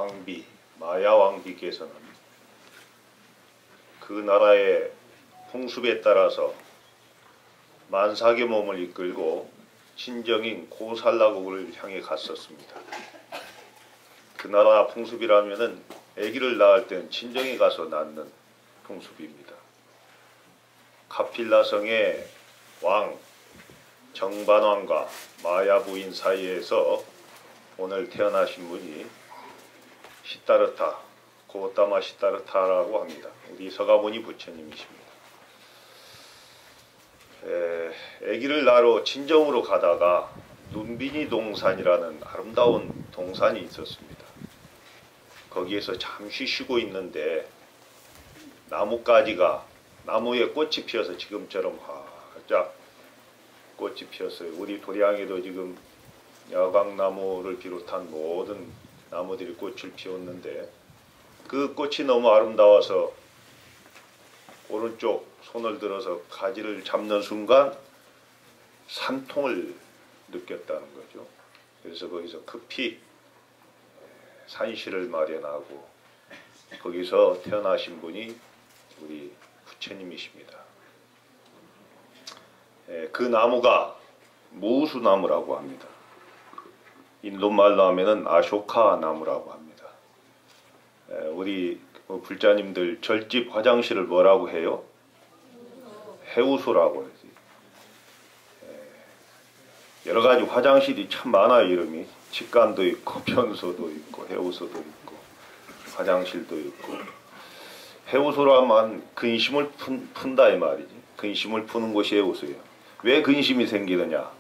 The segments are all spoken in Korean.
왕비, 마야 왕비께서는 그 나라의 풍습에 따라서 만삭의 몸을 이끌고 친정인 고살라국을 향해 갔었습니다. 그 나라 풍습이라면은 아기를 낳을 때는 친정에 가서 낳는 풍습입니다. 카필라성의 왕 정반왕과 마야 부인 사이에서 오늘 태어나신 분이 시타르타, 고타마 시타르타라고 합니다. 우리 서가모니 부처님이십니다. 아기를 낳으러 친정으로 가다가 눈비니 동산이라는 아름다운 동산이 있었습니다. 거기에서 잠시 쉬고 있는데 나뭇가지가 나무에 꽃이 피어서 지금처럼 활짝 꽃이 피었어요. 우리 도량에도 지금 야광나무를 비롯한 모든 나무들이 꽃을 피웠는데 그 꽃이 너무 아름다워서 오른쪽 손을 들어서 가지를 잡는 순간 산통을 느꼈다는 거죠. 그래서 거기서 급히 산실을 마련하고 거기서 태어나신 분이 우리 부처님이십니다. 그 나무가 무수나무라고 합니다. 인도말로 하면은 아쇼카 나무라고 합니다. 우리 불자님들 절집 화장실을 뭐라고 해요? 해우소라고 하지. 여러 가지 화장실이 참 많아요. 이름이 직관도 있고 변소도 있고 해우소도 있고 화장실도 있고. 해우소라면 근심을 푼다 이 말이지. 근심을 푸는 곳이 해우소예요. 왜 근심이 생기느냐?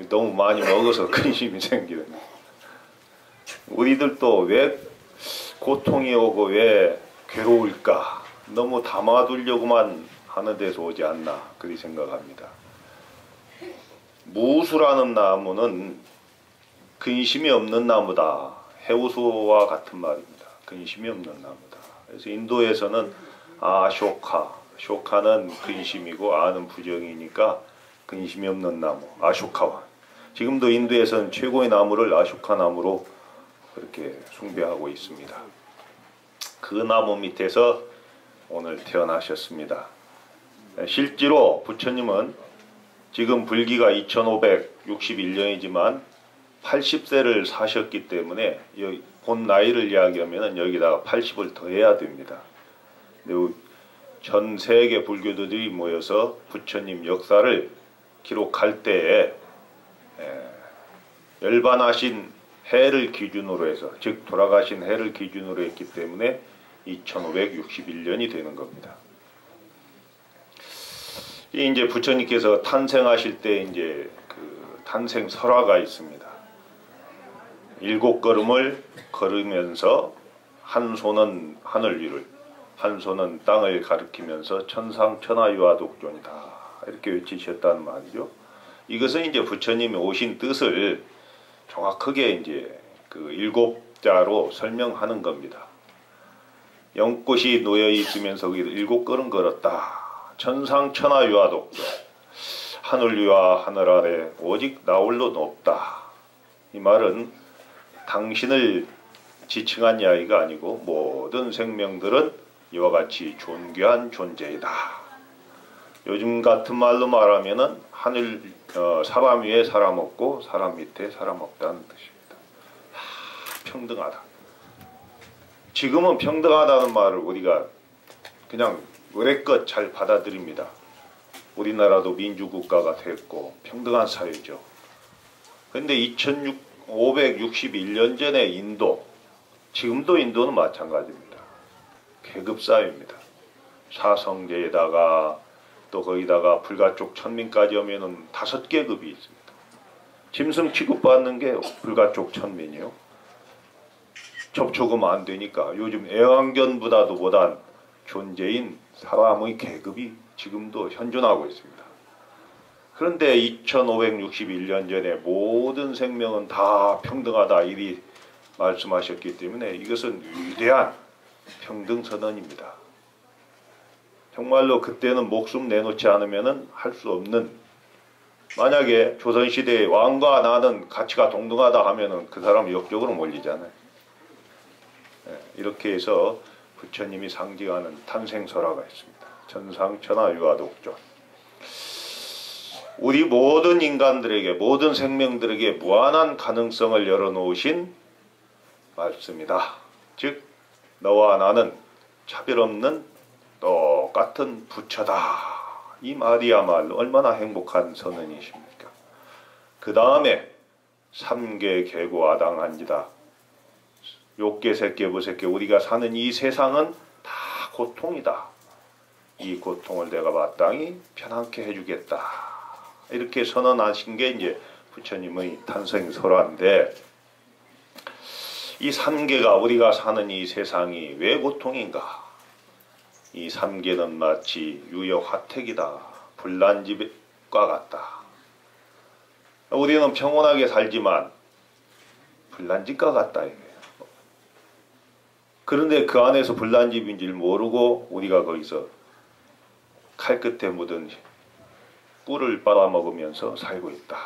너무 많이 먹어서 근심이 생기느냐? 우리들도 왜 고통이 오고 왜 괴로울까? 너무 담아두려고만 하는 데서 오지 않나 그리 생각합니다. 무수라는 나무는 근심이 없는 나무다. 해우소와 같은 말입니다. 근심이 없는 나무다. 그래서 인도에서는 쇼카는 근심이고 아는 부정이니까 근심이 없는 나무 아쇼카와. 지금도 인도에서는 최고의 나무를 아쇼카 나무로 그렇게 숭배하고 있습니다. 그 나무 밑에서 오늘 태어나셨습니다. 실제로 부처님은 지금 불기가 2561년이지만 80세를 사셨기 때문에 본 나이를 이야기하면 여기다가 80을 더해야 됩니다. 전 세계 불교도들이 모여서 부처님 역사를 기록할 때에 열반하신 해를 기준으로 해서, 즉 돌아가신 해를 기준으로 했기 때문에 2561년이 되는 겁니다. 이제 부처님께서 탄생하실 때 이제 그 탄생 설화가 있습니다. 7걸음을 걸으면서 한 손은 하늘 위를, 한 손은 땅을 가리키면서 천상천하유아독존이다 이렇게 외치셨다는 말이죠. 이것은 이제 부처님이 오신 뜻을 정확하게 이제 그 7자로 설명하는 겁니다. 연꽃이 놓여 있으면서 7걸음 걸었다. 천상천하유아독존, 하늘 위와 하늘 아래 오직 나 홀로 높다. 이 말은 당신을 지칭한 이야기가 아니고 모든 생명들은 이와 같이 존귀한 존재이다. 요즘 같은 말로 말하면은 사람 위에 사람 없고 사람 밑에 사람 없다는 뜻입니다. 평등하다. 지금은 평등하다는 말을 우리가 그냥 의례껏 잘 받아들입니다. 우리나라도 민주국가가 됐고 평등한 사회죠. 그런데 2561년 전에 인도, 지금도 인도는 마찬가지입니다. 계급사회입니다. 사성제에다가 또 거기다가 불가촉 천민까지 오면은 5계급이 있습니다. 짐승 취급받는 게 불가촉 천민이요. 접촉은 안 되니까 요즘 애완견보다도 못한 존재인 사람의 계급이 지금도 현존하고 있습니다. 그런데 2561년 전에 모든 생명은 다 평등하다 이리 말씀하셨기 때문에 이것은 위대한 평등선언입니다. 정말로 그때는 목숨 내놓지 않으면 할 수 없는, 만약에 조선시대에 왕과 나는 가치가 동등하다 하면은 그 사람 역적으로 몰리잖아요. 이렇게 해서 부처님이 상징하는 탄생설화가 있습니다. 천상천하 유아독존. 우리 모든 인간들에게, 모든 생명들에게 무한한 가능성을 열어놓으신 말씀이다. 즉 너와 나는 차별 없는 똑같은 부처다. 이 말이야말로 얼마나 행복한 선언이십니까? 그 다음에 삼계 개고 아당한지다. 욕계 색계 부색계 우리가 사는 이 세상은 다 고통이다. 이 고통을 내가 마땅히 편안케 해주겠다. 이렇게 선언하신 게 이제 부처님의 탄생설화인데, 이 삼계가, 우리가 사는 이 세상이 왜 고통인가? 이 삼계는 마치 유역화택이다. 불난집과 같다. 우리는 평온하게 살지만 불난집과 같다 이거예요. 그런데 그 안에서 불난집인 줄 모르고 우리가 거기서 칼끝에 묻은 꿀을 빨아먹으면서 살고 있다.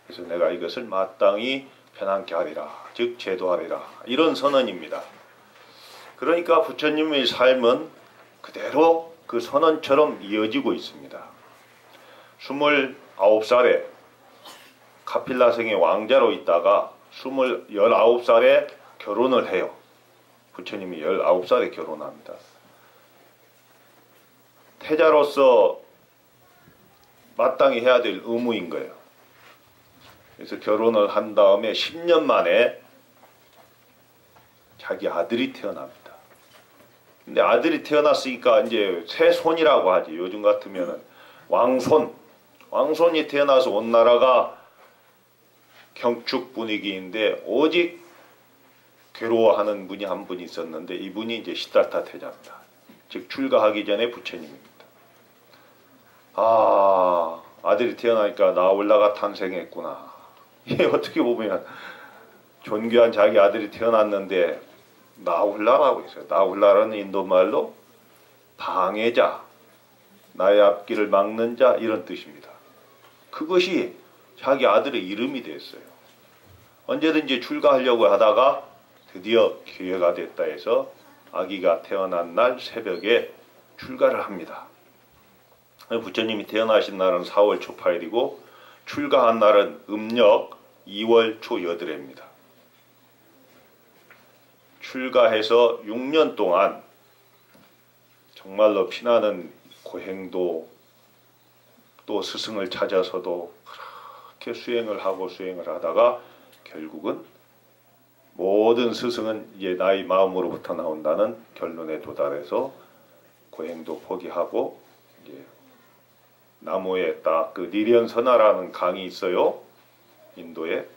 그래서 내가 이것을 마땅히 편안케 하리라. 즉 제도하리라. 이런 선언입니다. 그러니까 부처님의 삶은 그대로 그 선언처럼 이어지고 있습니다. 29살에 카필라성의 왕자로 있다가 19살에 결혼을 해요. 부처님이 19살에 결혼합니다. 태자로서 마땅히 해야 될 의무인 거예요. 그래서 결혼을 한 다음에 10년 만에 자기 아들이 태어납니다. 근데 아들이 태어났으니까 이제 새 손이라고 하지. 요즘 같으면은 왕손. 왕손이 태어나서 온 나라가 경축 분위기인데 오직 괴로워하는 분이 한 분 있었는데 이분이 이제 시달타 태자입니다. 즉 출가하기 전에 부처님입니다. 아, 아들이 태어나니까 나올라가 탄생했구나. 이게 어떻게 보면 존귀한 자기 아들이 태어났는데 나홀라라고 있어요. 나홀라라는 인도말로 방해자, 나의 앞길을 막는 자 이런 뜻입니다. 그것이 자기 아들의 이름이 됐어요. 언제든지 출가하려고 하다가 드디어 기회가 됐다 해서 아기가 태어난 날 새벽에 출가를 합니다. 부처님이 태어나신 날은 4월 초 8일이고 출가한 날은 음력 2월 초 8일입니다. 출가해서 6년 동안 정말로 피나는 고행도 또 스승을 찾아서도 그렇게 수행을 하고 수행을 하다가 결국은 모든 스승은 이제 나의 마음으로부터 나온다는 결론에 도달해서 고행도 포기하고 이제 나무에 딱 그 니련선화라는 강이 있어요. 인도에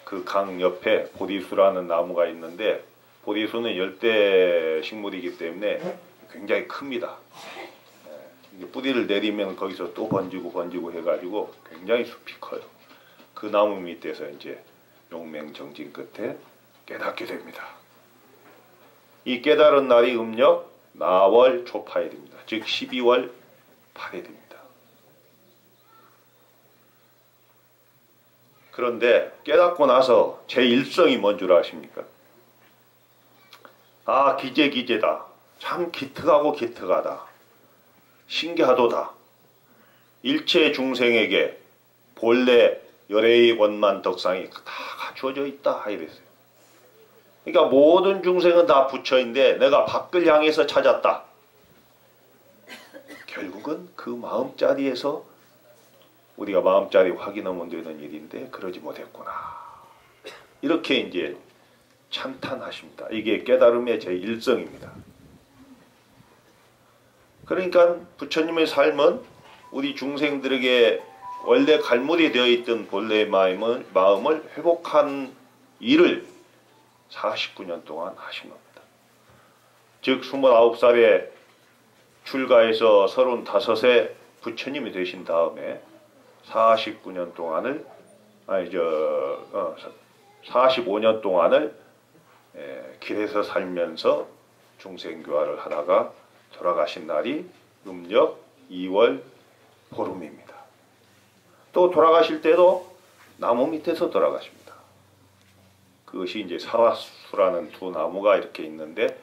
그 강 옆에 보리수라는 나무가 있는데 보리수는 열대 식물이기 때문에 굉장히 큽니다. 뿌리를 내리면 거기서 또 번지고 해가지고 굉장히 숲이 커요. 그 나무 밑에서 이제 용맹정진 끝에 깨닫게 됩니다. 이 깨달은 날이 음력 나월 초파일입니다. 즉 12월 8일입니다. 그런데 깨닫고 나서 제 일성이 뭔 줄 아십니까? 아, 기재기재다. 참 기특하고 기특하다. 신기하도다. 일체 중생에게 본래 열애의 원만 덕상이 다 갖추어져 있다 이랬어요. 그러니까 모든 중생은 다 부처인데 내가 밖을 향해서 찾았다. 결국은 그 마음자리에서 우리가 마음자리 확인하면 되는 일인데 그러지 못했구나. 이렇게 이제 찬탄하십니다. 이게 깨달음의 제1성입니다. 그러니까 부처님의 삶은 우리 중생들에게 원래 갈무리 되어 있던 본래의 마음을 회복한 일을 49년 동안 하신 겁니다. 즉 29살에 출가해서 35세 부처님이 되신 다음에 49년 동안을 45년 동안을 길에서 살면서 중생교화를 하다가 돌아가신 날이 음력 2월 보름입니다. 또 돌아가실 때도 나무 밑에서 돌아가십니다. 그 그것이 이제 사화수라는 두 나무가 이렇게 있는데